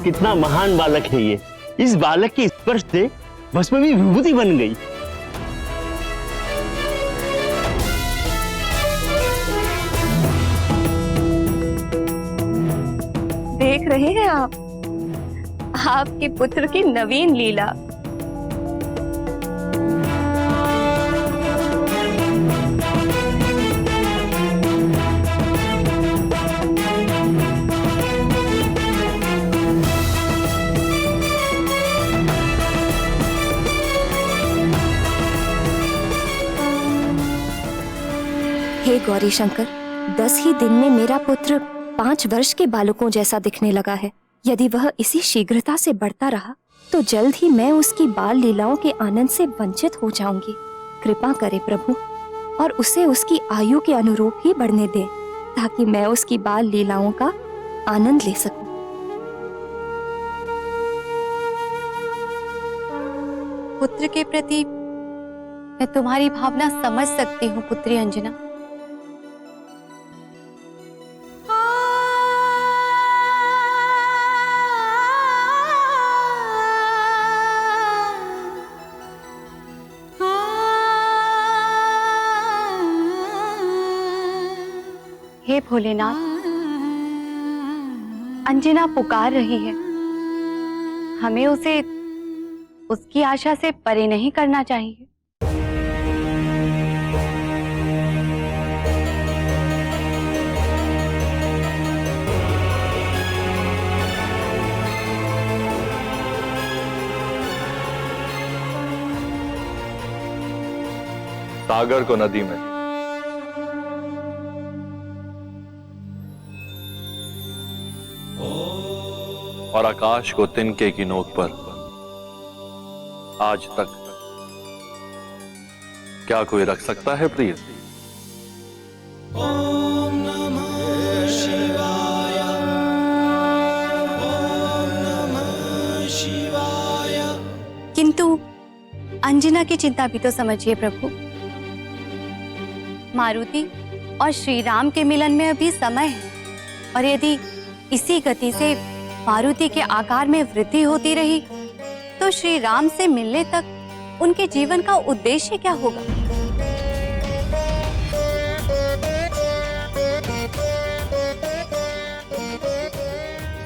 कितना महान बालक है ये। इस बालक के स्पर्श से भस्म भी विभूति बन गई। देख रहे हैं आप आपके पुत्र की नवीन लीला। हे गौरी शंकर, 10 ही दिन में मेरा पुत्र 5 वर्ष के बालकों जैसा दिखने लगा है। यदि वह इसी शीघ्रता से बढ़ता रहा तो जल्द ही मैं उसकी बाल लीलाओं के आनंद से वंचित हो जाऊंगी। कृपा करे प्रभु, और उसे उसकी आयु के अनुरूप ही बढ़ने दे, ताकि मैं उसकी बाल लीलाओं का आनंद ले सकूं। पुत्र के प्रति मैं तुम्हारी भावना समझ सकती हूँ पुत्री अंजना। हे भोलेनाथ, अंजना पुकार रही है। हमें उसे उसकी आशा से परे नहीं करना चाहिए। सागर को नदी में, और आकाश को तिनके की नोक पर आज तक क्या कोई रख सकता है प्रिय? ओम नमः शिवाय, ओम नमः शिवाय। किंतु अंजना की चिंता भी तो समझिए प्रभु। मारुति और श्री राम के मिलन में अभी समय है, और यदि इसी गति से मारुति के आकार में वृद्धि होती रही तो श्री राम से मिलने तक उनके जीवन का उद्देश्य क्या होगा?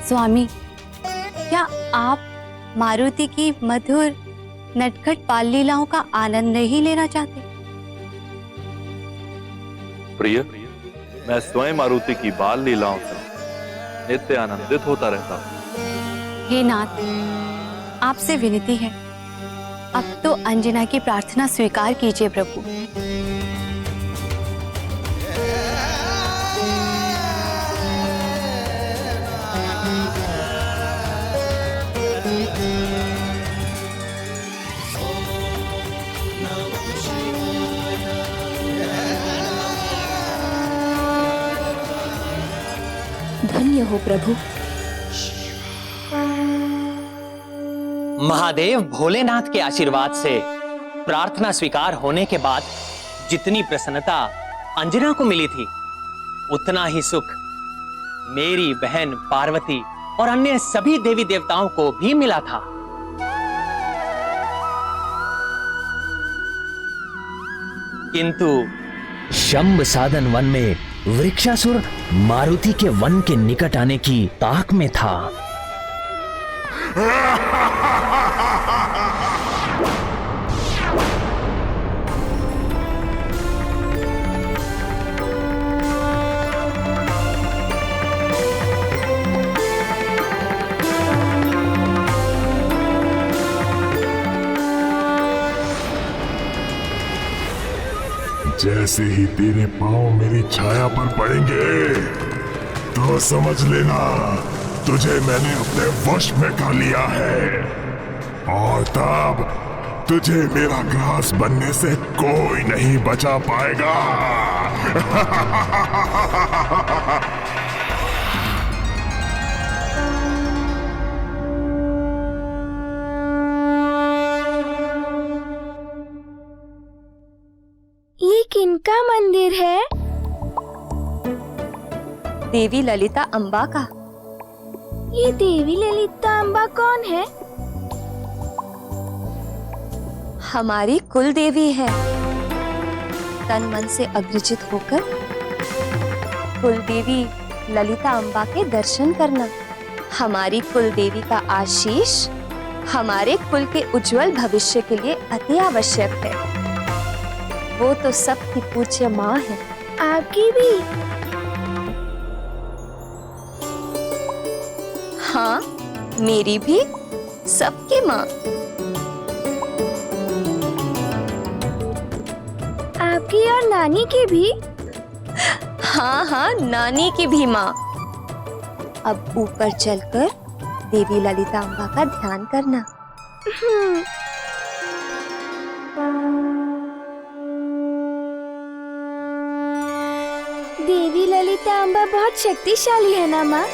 स्वामी, क्या आप मारुति की मधुर नटखट बाल लीलाओं का आनंद नहीं लेना चाहते? प्रिय, मैं स्वयं मारुति की बाल लीलाओं से नित्य आनंदित होता रहता हूं। हे नाथ, आपसे विनती है, अब तो अंजना की प्रार्थना स्वीकार कीजिए प्रभु। धन्य हो प्रभु। महादेव भोलेनाथ के आशीर्वाद से प्रार्थना स्वीकार होने के बाद जितनी प्रसन्नता अंजना को मिली थी, उतना ही सुख मेरी बहन पार्वती और अन्य सभी देवी देवताओं को भी मिला था। किंतु शंभ साधन वन में वृक्षासुर मारुति के वन के निकट आने की ताक में था। जैसे ही तेरे पांव मेरी छाया पर पड़ेंगे तो समझ लेना तुझे मैंने अपने वश में कर लिया है, और तब तुझे मेरा ग्रास बनने से कोई नहीं बचा पाएगा। ये किनका मंदिर है? देवी ललिता अम्बा का। ये देवी ललिता अम्बा कौन है? हमारी कुल देवी है। तन मन से अग्रजित होकर कुल देवी ललिता अम्बा के दर्शन करना हमारी कुल देवी का आशीष हमारे कुल के उज्जवल भविष्य के लिए अति आवश्यक है। वो तो सबकी पूज्य माँ है। आपकी भी? हाँ, मेरी भी, सबकी माँ। आपकी और नानी की भी? हाँ हाँ, नानी की भी माँ। अब ऊपर चलकर देवी ललिता अम्बा का ध्यान करना। देवी ललिता अम्बा बहुत शक्तिशाली है ना माँ?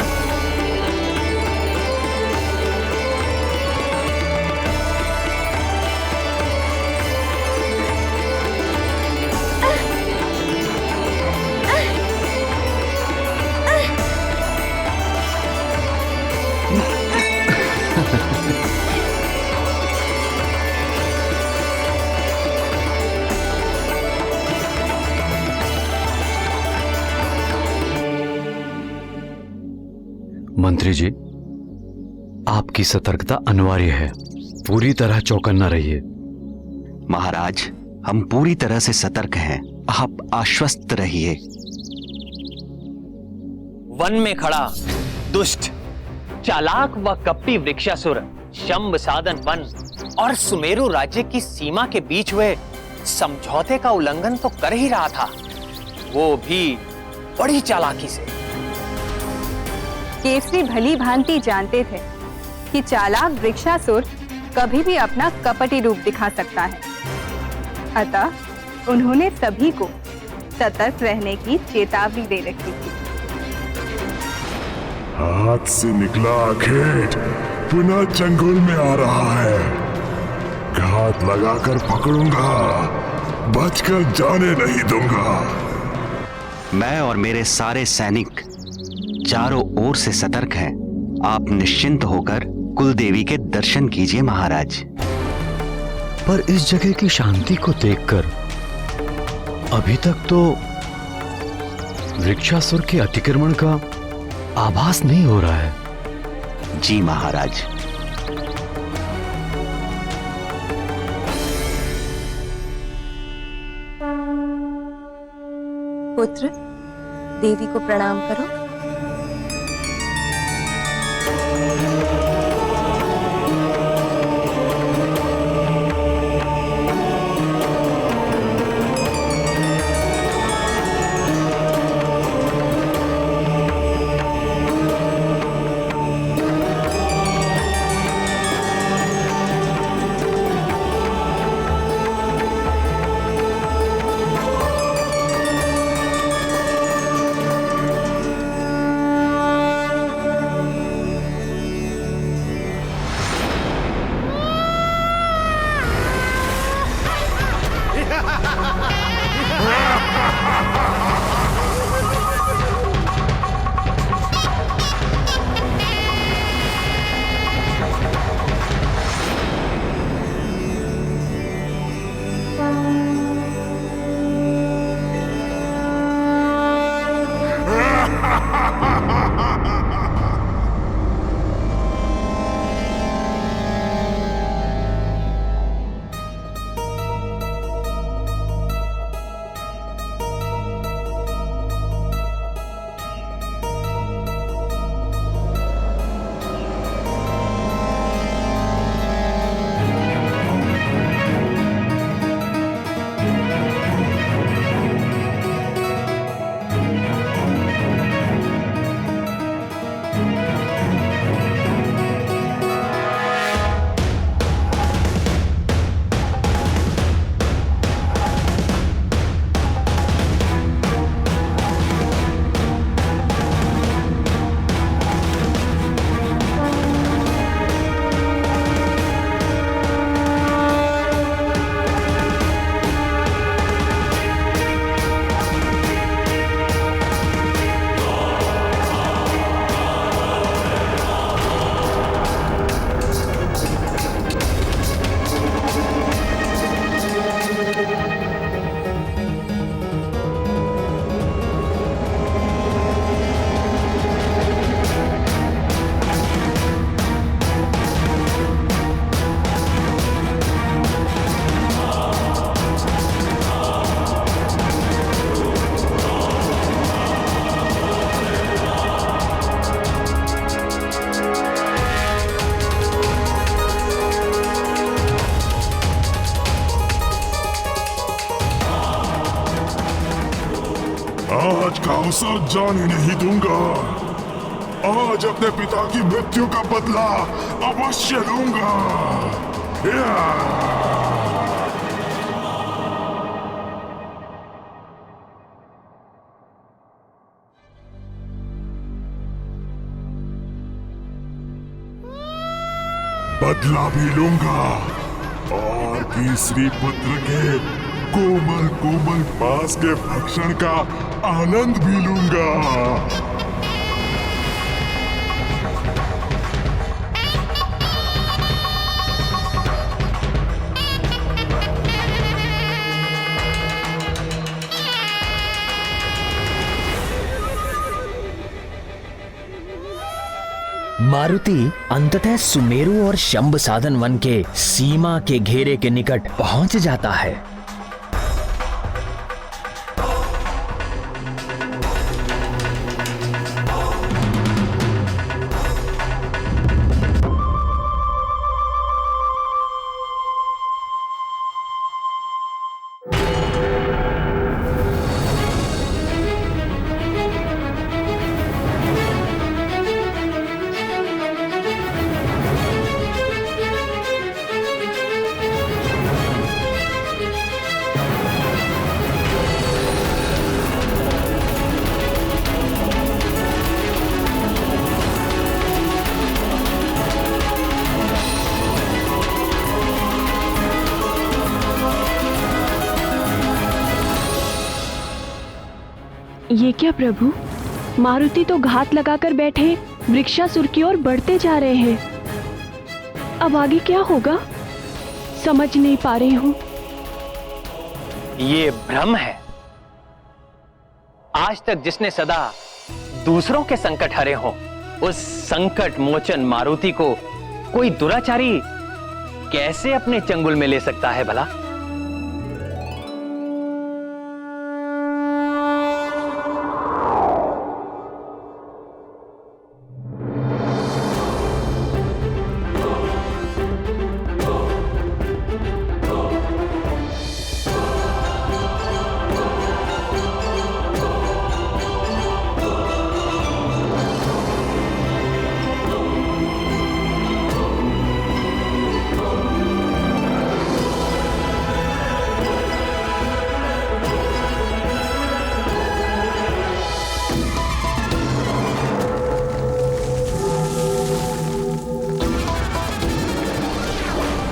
मंत्री जी, आपकी सतर्कता अनिवार्य है। पूरी तरह चौकन्ना रहिए। महाराज, हम पूरी तरह से सतर्क हैं। आप आश्वस्त रहिए। वन में खड़ा दुष्ट, चालाक व कपटी वृक्षासुर शंभ साधन वन और सुमेरु राज्य की सीमा के बीच हुए समझौते का उल्लंघन तो कर ही रहा था, वो भी बड़ी चालाकी से। केसरी भली भांति जानते थे कि चालाक वृक्षासुर कभी भी अपना कपटी रूप दिखा सकता है, अतः उन्होंने सभी को सतर्क रहने की चेतावनी दे रखी थी। हाथ से निकला खेत पुनः चंगुल में आ रहा है। घात लगाकर पकड़ूंगा, बचकर जाने नहीं दूंगा। मैं और मेरे सारे सैनिक चारों ओर से सतर्क हैं। आप निश्चिंत होकर कुल देवी के दर्शन कीजिए महाराज। पर इस जगह की शांति को देखकर अभी तक तो वृक्षासुर के अतिक्रमण का आभास नहीं हो रहा है। जी महाराज। पुत्र, देवी को प्रणाम करो। सर जाने नहीं दूंगा। आज अपने पिता की मृत्यु का बदला अवश्य लूंगा। बदला भी लूंगा और तीसरी पुत्र के कोमल कोमल मांस के भक्षण का आनंद भी लूंगा। मारुति अंततः सुमेरु और शंभ साधन वन के सीमा के घेरे के निकट पहुंच जाता है। ये क्या प्रभु, मारुति तो घात लगाकर बैठे वृक्षासुर की ओर बढ़ते जा रहे हैं। अब आगे क्या होगा समझ नहीं पा रही हूँ। ये भ्रम है। आज तक जिसने सदा दूसरों के संकट हरे हो, उस संकट मोचन मारुति को कोई दुराचारी कैसे अपने चंगुल में ले सकता है भला?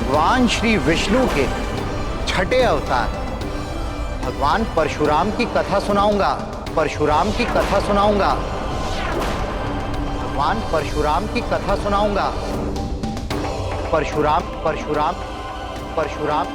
भगवान श्री विष्णु के छठे अवतार भगवान परशुराम की कथा सुनाऊंगा। परशुराम की कथा सुनाऊंगा। भगवान परशुराम की कथा सुनाऊंगा। परशुराम परशुराम परशुराम।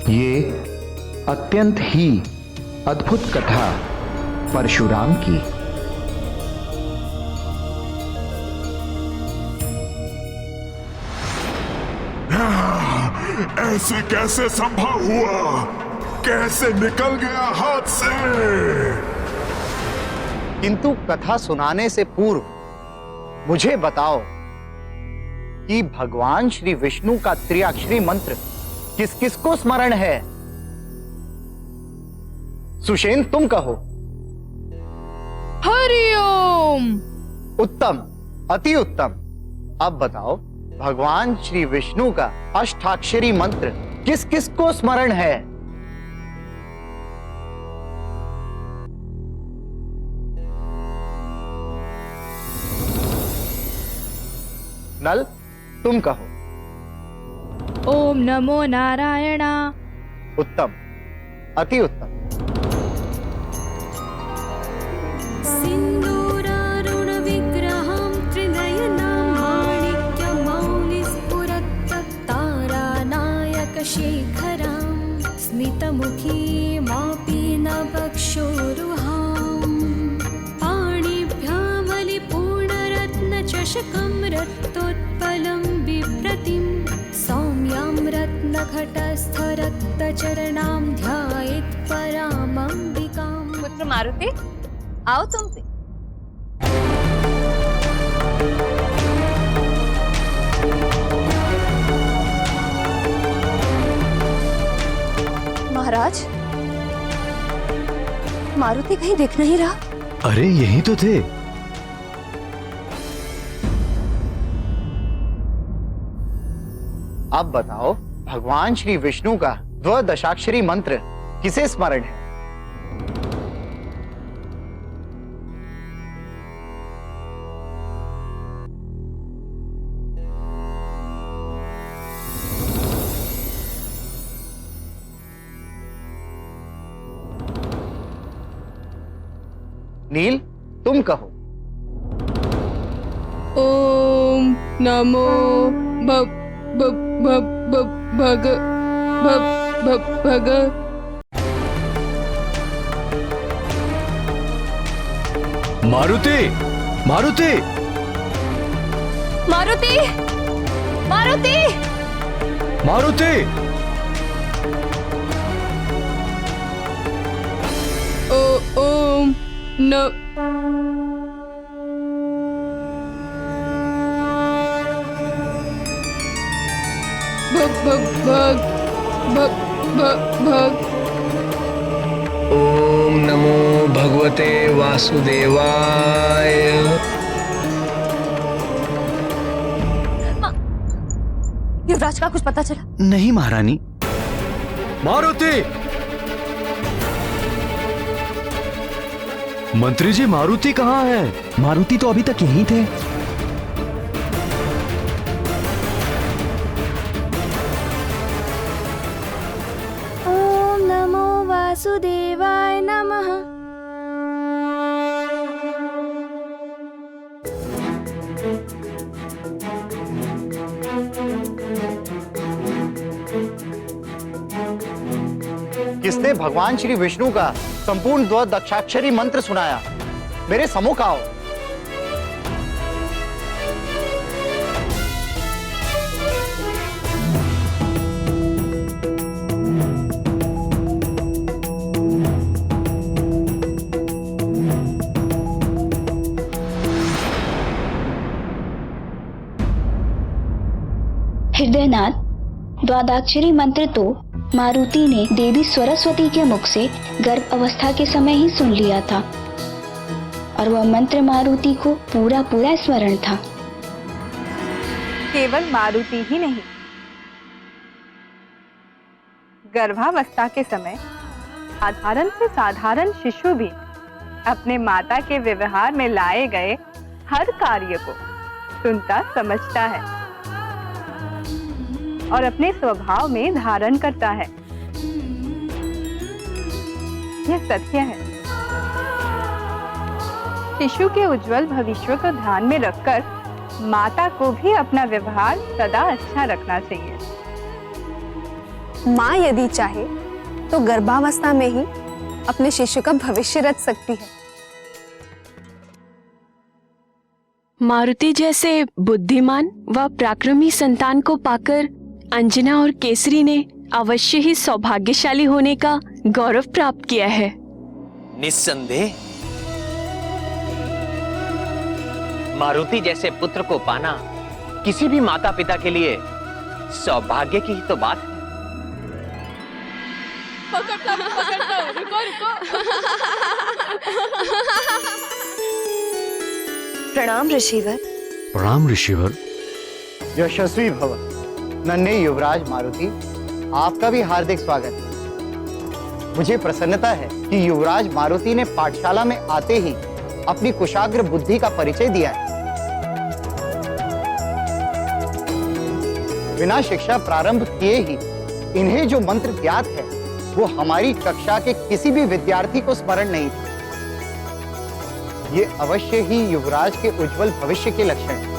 ये अत्यंत ही अद्भुत कथा परशुराम की। ऐसे कैसे संभव हुआ? कैसे निकल गया हाथ से? किंतु कथा सुनाने से पूर्व मुझे बताओ कि भगवान श्री विष्णु का त्रिअक्षरी मंत्र किस किस को स्मरण है? सुषेण तुम कहो। हरिओम। उत्तम, अति उत्तम। अब बताओ भगवान श्री विष्णु का अष्टाक्षरी मंत्र किस किस को स्मरण है? नल तुम कहो। ओम नमो नारायणा। उत्तम, अति उत्तम। सिंदूरारुण विग्रहं त्रिनयनं माणिक्यमौलिस्फुरत्तारानायक शेखरं स्मितमुखीमापि नवक्षोरुहां पाणिभ्यां रक्तोत्पलं बिभ्रतीं सौम्यां रत्नघटस्थरक्तचरणां ध्यायेत् परामम्बिकां। पुत्र मारुति, आओ तुम भी। महाराज, मारुति कहीं दिख नहीं रहा। अरे यही तो थे। अब बताओ, भगवान श्री विष्णु का द्वादशाक्षरी मंत्र किसे स्मरण है? नील, तुम कहो। ओम नमो भग मारुति, मारुति, मारुति, मारुति, मारुति। ओम न ओम नमो भगवते वासुदेवाय। युवराज का कुछ पता चला? नहीं महारानी। मारुति, मंत्री जी मारुति कहाँ है? मारुति तो अभी तक यहीं थे। ओम नमो वासुदेवाय नमः। किसने भगवान श्री विष्णु का संपूर्ण द्वादशाक्षरी मंत्र सुनाया? मेरे सम्मुख आओ। हृदयनाथ, द्वादशाक्षरी मंत्र तो मारुति ने देवी सरस्वती के मुख से गर्भ अवस्था के समय ही सुन लिया था और वह मंत्र मारुति को पूरा पूरा स्मरण था। केवल मारुति ही नहीं, गर्भावस्था के समय साधारण से साधारण शिशु भी अपने माता के व्यवहार में लाए गए हर कार्य को सुनता समझता है और अपने स्वभाव में धारण करता है। यह सत्य है। शिशु के उज्जवल भविष्य को ध्यान में रखकर माता को भी अपना व्यवहार सदा अच्छा रखना चाहिए। माँ यदि चाहे तो गर्भावस्था में ही अपने शिशु का भविष्य रच सकती है। मारुति जैसे बुद्धिमान व पराक्रमी संतान को पाकर अंजना और केसरी ने अवश्य ही सौभाग्यशाली होने का गौरव प्राप्त किया है। निस्संदेह मारुति जैसे पुत्र को पाना किसी भी माता पिता के लिए सौभाग्य की ही तो बात है। पकड़ता रुको रुको। प्रणाम ऋषिवर। प्रणाम ऋषिवर। यशस्वी भव। नन्हे युवराज मारुति, आपका भी हार्दिक स्वागत है। मुझे प्रसन्नता है कि युवराज मारुति ने पाठशाला में आते ही अपनी कुशाग्र बुद्धि का परिचय दिया है। बिना शिक्षा प्रारंभ किए ही इन्हें जो मंत्र ज्ञात है वो हमारी कक्षा के किसी भी विद्यार्थी को स्मरण नहीं था। ये अवश्य ही युवराज के उज्जवल भविष्य के लक्षण हैं।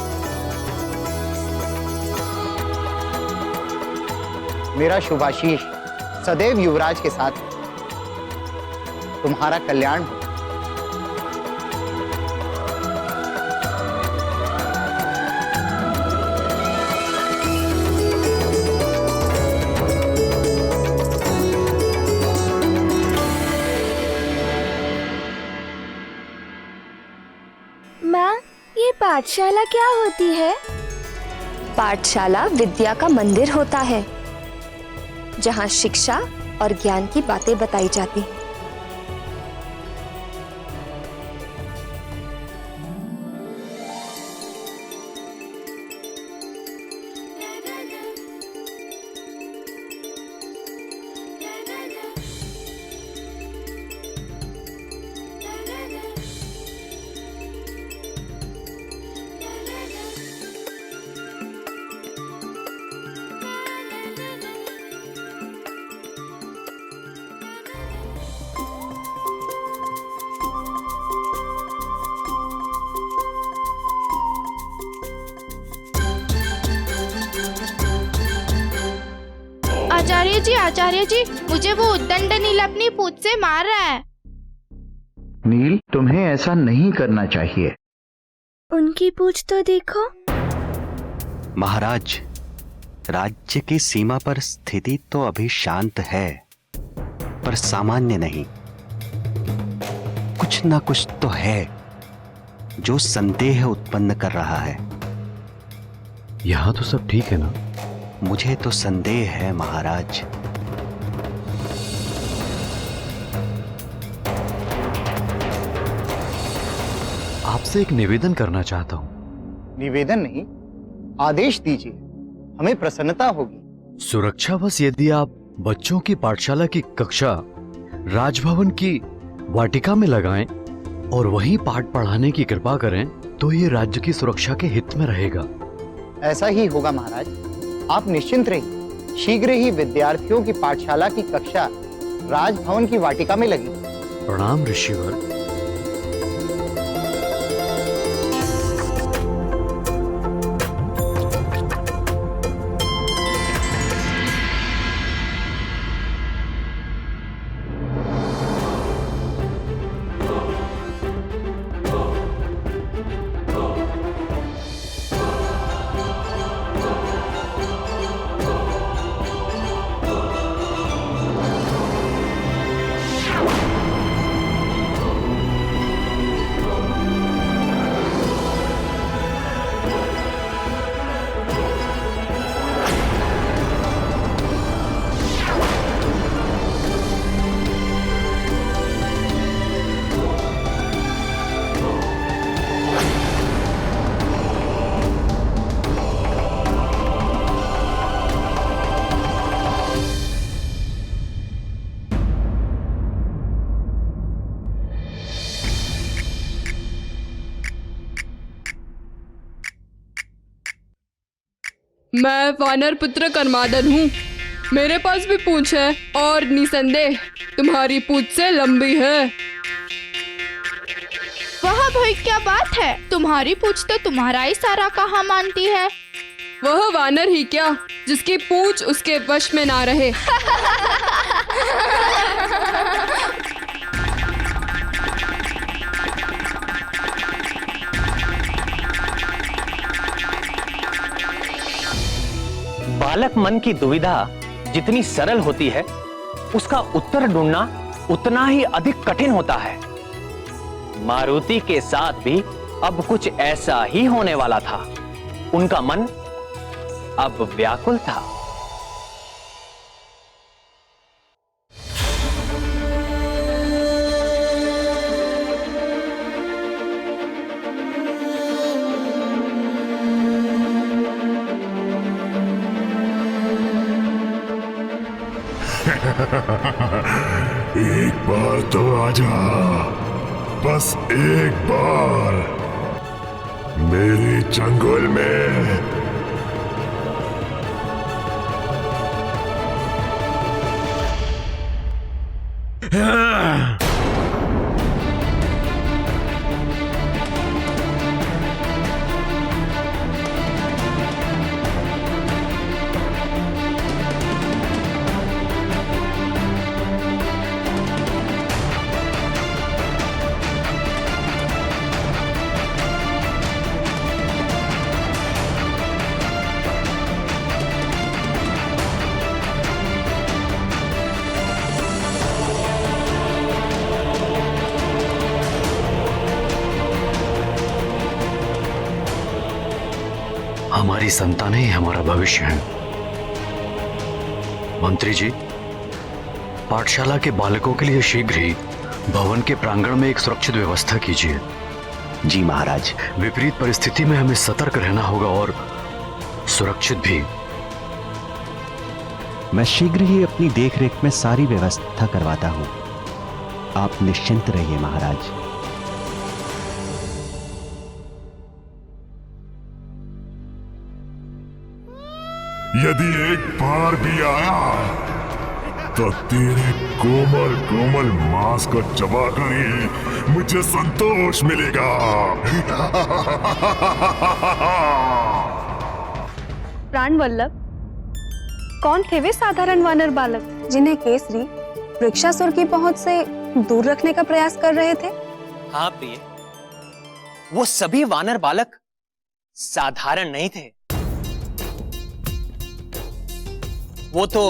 मेरा शुभाशीष सदैव युवराज के साथ है। तुम्हारा कल्याण हो। पाठशाला क्या होती है? पाठशाला विद्या का मंदिर होता है, जहाँ शिक्षा और ज्ञान की बातें बताई जाती हैं। आचार्य जी, मुझे वो उद्दंड नील अपनी पूंछ से मार रहा है। नील, तुम्हें ऐसा नहीं करना चाहिए। उनकी पूंछ तो देखो। महाराज, राज्य की सीमा पर स्थिति तो अभी शांत है, पर सामान्य नहीं। कुछ ना कुछ तो है जो संदेह उत्पन्न कर रहा है। यहां तो सब ठीक है ना? मुझे तो संदेह है महाराज। आपसे एक निवेदन करना चाहता हूं। निवेदन नहीं, आदेश दीजिए, हमें प्रसन्नता होगी। सुरक्षावश यदि आप बच्चों की पाठशाला की कक्षा राजभवन की वाटिका में लगाएं और वहीं पाठ पढ़ाने की कृपा करें, तो ये राज्य की सुरक्षा के हित में रहेगा। ऐसा ही होगा महाराज, आप निश्चिंत रहिए। शीघ्र ही विद्यार्थियों की पाठशाला की कक्षा राजभवन की वाटिका में लगी। प्रणाम ऋषिवर। मैं वानर पुत्र कर्मादन हूँ। मेरे पास भी पूंछ है और निसंदेह तुम्हारी पूंछ से लंबी है। वह भाई क्या बात है, तुम्हारी पूंछ तो तुम्हारा ही सारा कहा मानती है। वह वानर ही क्या, जिसकी पूंछ उसके वश में ना रहे। बालक मन की दुविधा जितनी सरल होती है, उसका उत्तर ढूंढना उतना ही अधिक कठिन होता है। मारुति के साथ भी अब कुछ ऐसा ही होने वाला था। उनका मन अब व्याकुल था। एक बार तो आजा, बस एक बार मेरे चंगुल में। हमारी संतानें ही हमारा भविष्य हैं। मंत्री जी, पाठशाला के बालकों के लिए शीघ्र ही भवन के प्रांगण में एक सुरक्षित व्यवस्था कीजिए। जी महाराज। विपरीत परिस्थिति में हमें सतर्क रहना होगा और सुरक्षित भी। मैं शीघ्र ही अपनी देखरेख में सारी व्यवस्था करवाता हूं। आप निश्चिंत रहिए महाराज। यदि एक बार भी आया तो तेरे कोमल कोमल मांस को चबाकर ही मुझे संतोष मिलेगा। प्राण वल्लभ, कौन थे वे साधारण वानर बालक जिन्हें केसरी वृक्षासुर की पहुंच से दूर रखने का प्रयास कर रहे थे? हाँ प्रिय, वो सभी वानर बालक साधारण नहीं थे। वो तो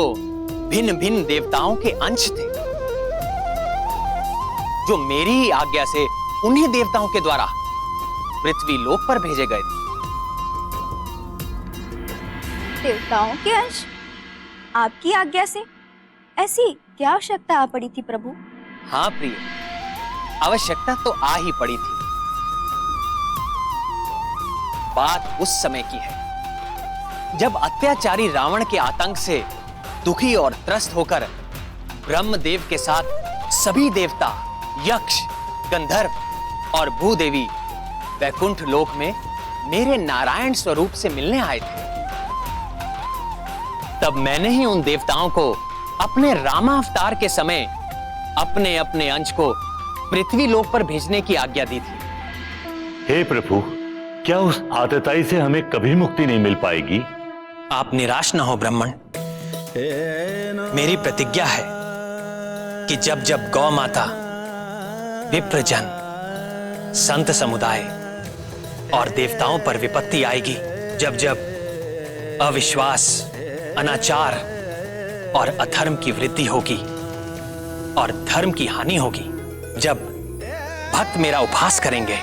भिन्न भिन्न देवताओं के अंश थे, जो मेरी ही आज्ञा से उन्हीं देवताओं के द्वारा पृथ्वी लोक पर भेजे गए थे। देवताओं के अंश? आपकी आज्ञा से? ऐसी क्या आवश्यकता आ पड़ी थी प्रभु? हाँ प्रिय, आवश्यकता तो आ ही पड़ी थी। बात उस समय की है जब अत्याचारी रावण के आतंक से दुखी और त्रस्त होकर ब्रह्मदेव के साथ सभी देवता, यक्ष, गंधर्व और भूदेवी वैकुंठ लोक में मेरे नारायण स्वरूप से मिलने आए थे। तब मैंने ही उन देवताओं को अपने रामावतार के समय अपने अपने अंश को पृथ्वी लोक पर भेजने की आज्ञा दी थी। हे प्रभु, क्या उस आतताई से हमें कभी मुक्ति नहीं मिल पाएगी? आप निराश न हो ब्राह्मण। मेरी प्रतिज्ञा है कि जब जब गौ माता, विप्रजन, संत समुदाय और देवताओं पर विपत्ति आएगी, जब जब अविश्वास, अनाचार और अधर्म की वृद्धि होगी और धर्म की हानि होगी, जब भक्त मेरा उपहास करेंगे,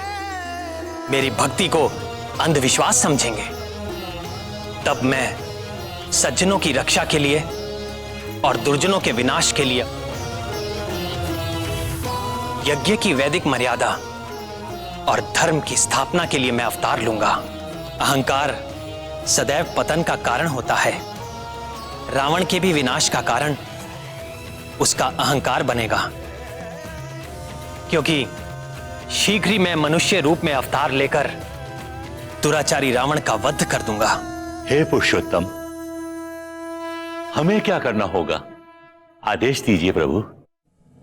मेरी भक्ति को अंधविश्वास समझेंगे, तब मैं सज्जनों की रक्षा के लिए और दुर्जनों के विनाश के लिए यज्ञ की वैदिक मर्यादा और धर्म की स्थापना के लिए मैं अवतार लूंगा। अहंकार सदैव पतन का कारण होता है। रावण के भी विनाश का कारण उसका अहंकार बनेगा, क्योंकि शीघ्र ही मैं मनुष्य रूप में अवतार लेकर दुराचारी रावण का वध कर दूंगा। हे पुरुषोत्तम, हमें क्या करना होगा? आदेश दीजिए प्रभु।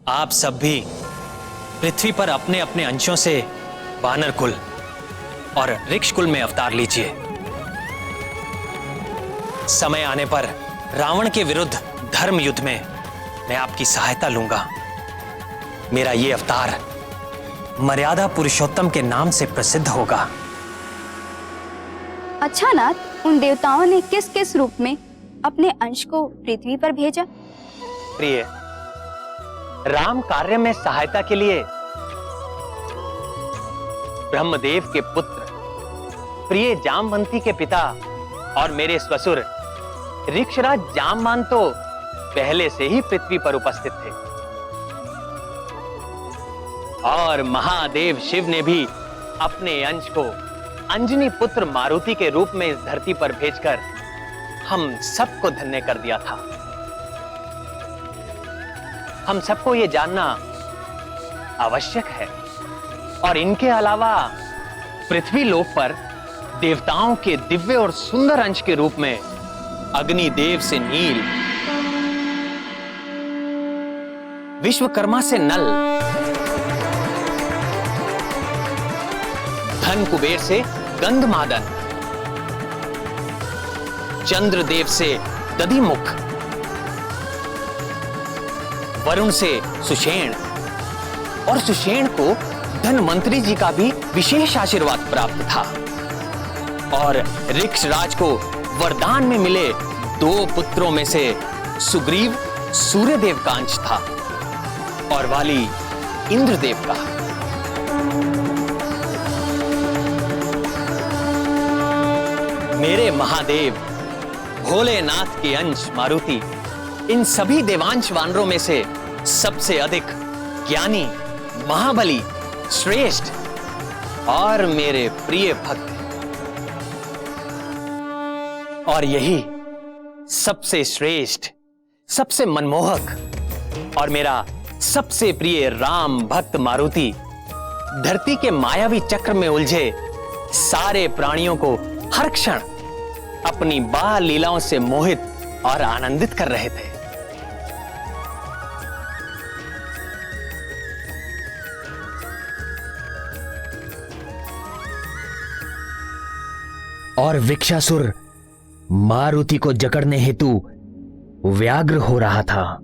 आप सब भी पृथ्वी पर अपने अपने अंशों से वानर कुल और ऋक्ष कुल में अवतार लीजिए। समय आने पर रावण के विरुद्ध धर्म युद्ध में मैं आपकी सहायता लूंगा। मेरा ये अवतार मर्यादा पुरुषोत्तम के नाम से प्रसिद्ध होगा। अच्छा नाथ, उन देवताओं ने किस किस रूप में अपने अंश को पृथ्वी पर भेजा? प्रिय, राम कार्य में सहायता के लिए ब्रह्मदेव के पुत्र प्रिय जामवंती के पिता और मेरे ससुर ऋक्षराज जामवान तो पहले से ही पृथ्वी पर उपस्थित थे, और महादेव शिव ने भी अपने अंश को अंजनी पुत्र मारुति के रूप में इस धरती पर भेजकर हम सबको धन्य कर दिया था। हम सबको यह जानना आवश्यक है, और इनके अलावा पृथ्वी लोक पर देवताओं के दिव्य और सुंदर अंश के रूप में अग्निदेव से नील, विश्वकर्मा से नल, धन कुबेर से गंधमादन, चंद्रदेव से दधिमुख, वरुण से सुषेण, और सुषेण को धनवंतरी जी का भी विशेष आशीर्वाद प्राप्त था, और ऋक्षराज को वरदान में मिले 2 पुत्रों में से सुग्रीव सूर्यदेव का अंश था और वाली इंद्रदेव का। मेरे महादेव भोलेनाथ के अंश मारुति इन सभी देवांश वानरों में से सबसे अधिक ज्ञानी, महाबली, श्रेष्ठ और मेरे प्रिय भक्त हैं। और यही सबसे श्रेष्ठ, सबसे मनमोहक और मेरा सबसे प्रिय राम भक्त मारुति धरती के मायावी चक्र में उलझे सारे प्राणियों को हर क्षण अपनी बाल लीलाओं से मोहित और आनंदित कर रहे थे। और वृक्षासुर मारुति को जकड़ने हेतु व्यग्र हो रहा था।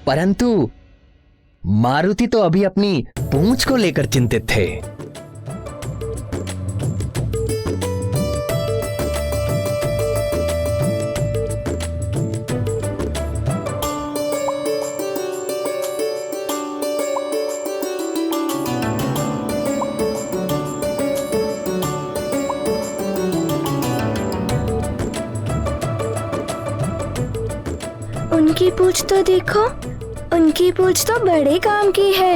परंतु मारुति तो अभी अपनी पूंछ को लेकर चिंतित थे। उनकी पूंछ तो देखो, उनकी पूंछ तो बड़े काम की है।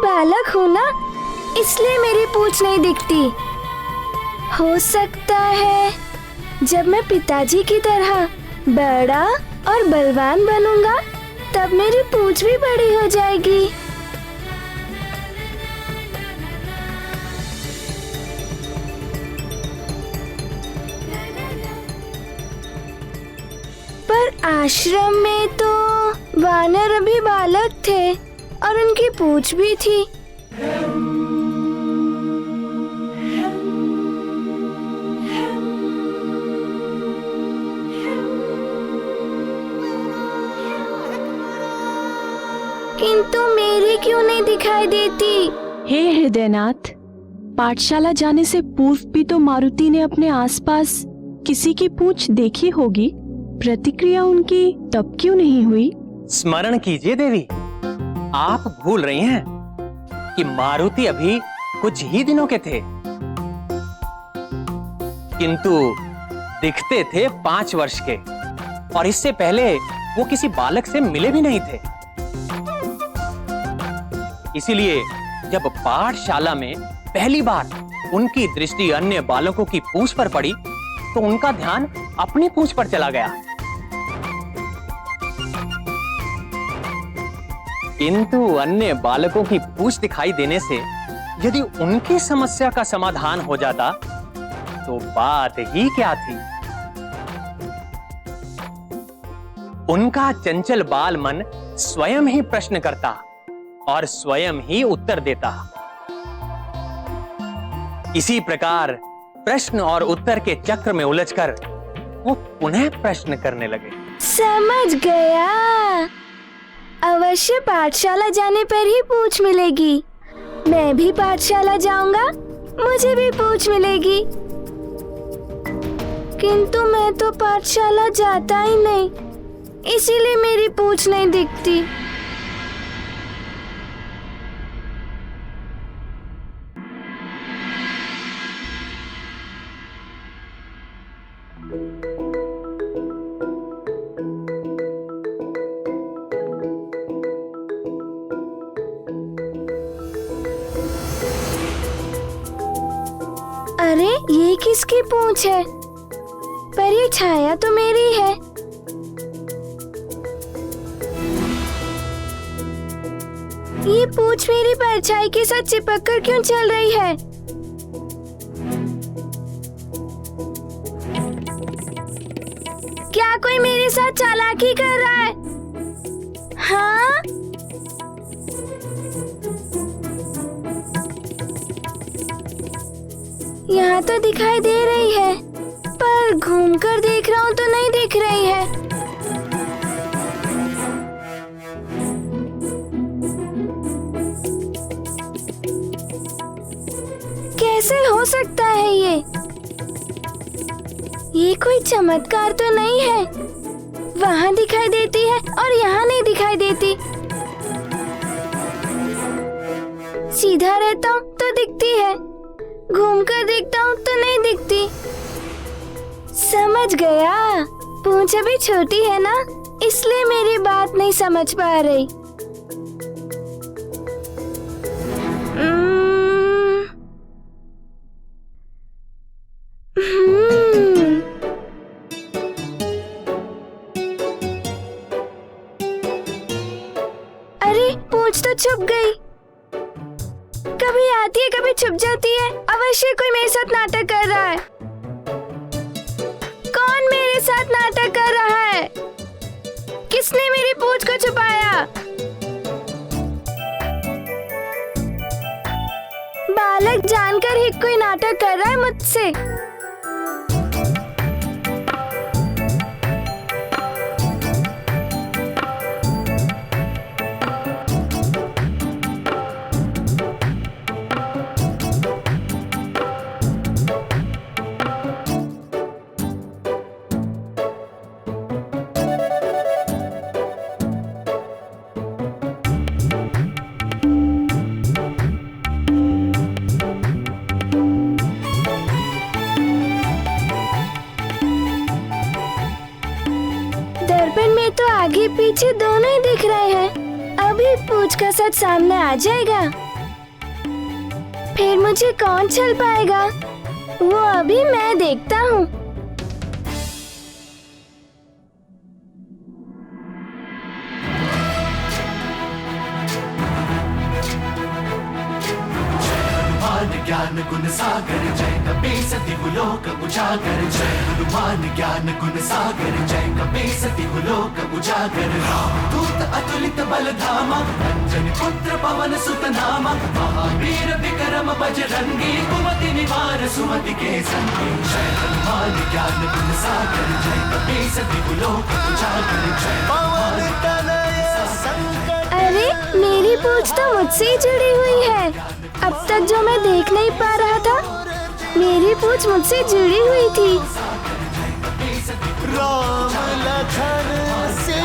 बालक हूँ ना, इसलिए मेरी पूंछ नहीं दिखती। हो सकता है जब मैं पिताजी की तरह बड़ा और बलवान बनूंगा तब मेरी पूंछ भी बड़ी हो जाएगी। पर आश्रम में तो वानर अभी बालक थे और उनकी पूंछ भी थी। किंतु मेरी क्यों नहीं दिखाई देती? हे हृदयनाथ, पाठशाला जाने से पूर्व भी तो मारुति ने अपने आसपास किसी की पूंछ देखी होगी, प्रतिक्रिया उनकी तब क्यों नहीं हुई? स्मरण कीजिए देवी, आप भूल रही हैं कि मारुति अभी कुछ ही दिनों के थे किंतु दिखते थे 5 वर्ष के, और इससे पहले वो किसी बालक से मिले भी नहीं थे। इसीलिए जब पाठशाला में पहली बार उनकी दृष्टि अन्य बालकों की पूंछ पर पड़ी तो उनका ध्यान अपनी पूंछ पर चला गया। किंतु अन्य बालकों की पूंछ दिखाई देने से यदि उनकी समस्या का समाधान हो जाता तो बात ही क्या थी। उनका चंचल बाल मन स्वयं ही प्रश्न करता और स्वयं ही उत्तर देता। इसी प्रकार प्रश्न और उत्तर के चक्र में उलझकर वो पुनः प्रश्न करने लगे। समझ गया, अवश्य पाठशाला जाने पर ही पूछ मिलेगी। मैं भी पाठशाला जाऊंगा, मुझे भी पूछ मिलेगी। किंतु मैं तो पाठशाला जाता ही नहीं, इसीलिए मेरी पूछ नहीं दिखती। अरे ये किसकी पूंछ है? पर ये छाया तो मेरी है। ये पूंछ मेरी परछाई के साथ चिपक कर क्यों चल रही है? क्या कोई मेरे साथ चालाकी कर रहा है? हाँ? यहाँ तो दिखाई दे रही है, पर घूमकर देख रहा हूँ तो नहीं दिख रही है। कैसे हो सकता है ये? ये कोई चमत्कार तो नहीं है। वहाँ दिखाई देती है और यहाँ नहीं दिखाई देती। सीधा रहता हूँ तो दिखती है, घूमकर देखता हूँ तो नहीं दिखती। समझ गया, पूंछ अभी छोटी है ना, इसलिए मेरी बात नहीं समझ पा रही। अरे पूंछ तो छुप गई। कभी आती है कभी छुप जाती है। अवश्य कोई मेरे साथ नाटक कर रहा है। कौन मेरे साथ नाटक कर रहा है? किसने मेरी पूंछ को छुपाया? बालक जानकर ही कोई नाटक कर रहा है मुझसे। दर्पण में तो आगे पीछे दोनों ही दिख रहे हैं। अभी पूंछ का सच सामने आ जाएगा, फिर मुझे कौन छल पाएगा? वो अभी मैं देखता हूँ। ज्ञान गुण सागर जय कपीस दिगुलोक उजागर। जय हनुमान ज्ञान गुण सागर जय कपीस दिगुलोक उजागर। दूत अतुलित बल धामा अंजनी पुत्र पवन सुत नामा। महावीर विक्रम बजरंगी कुमति निवार सुमति के संगी। जय हनुमान ज्ञान गुण सागर जय कपीस दिगुलोक उजागर। जय पवन तनय संकट। अरे मेरी पूंछ तो मुझसे ही जुड़ी हुई है। अब तक जो मैं देख नहीं पा रहा था, मेरी पूंछ मुझसे जुड़ी हुई थी। राम लखन से